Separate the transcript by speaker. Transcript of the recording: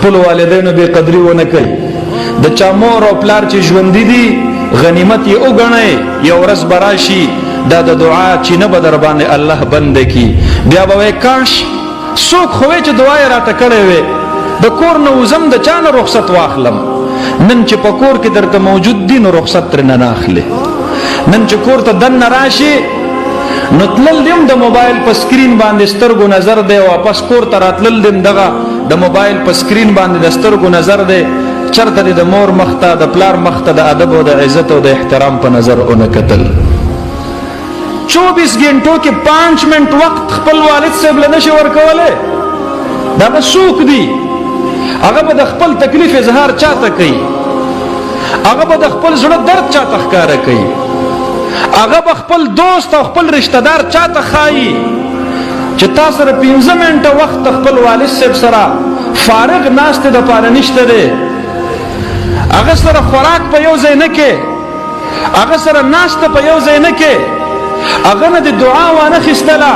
Speaker 1: خپل والدینو بے قدری ونه کوي د چا مور او پلار چې ژوندي دي غنیمت یې وګڼئ یو ورځ به راشي دا د دعا چینه به در باندې الله بند کي بیا به وایي کاش څوک خو وی چې دعا یې راته کړې وې د کور نه وزم د چا نه رخصت واخلم نن چې په کور کې درته موجود دي نو رخصت ترې نه اخلي نن چې کور ته دننه راشي نو تلل دیم د موبایل په سکرین باندې سترګو نظر دی واپس کور ته راتلل دیم دغه د موبایل په سکرین باندې د سترګو نظر دی چرته د مور مخته د پلار مخته د ادب او د عزت او د احترام په نظر اون کتل 24 غنټو کې 5 منټ وخت خپل والد صاحب له نشي ورکوله دا څوک دی هغه به د خپل تکلیف اظهار چاته کوي هغه به د خپل زړه درد چاته ښکارا کوي هغه به خپل دوست او خپل رشتہ دار چاته خایي چې تاسو سره 15 منټه وخت خپل والد صاحب سره فارغ ناشته د پاره نشته دی هغه سره خوراک په یو ځای نه کې هغه سره ناشته په یو ځای نه کې هغه نه د دعا وانه خستله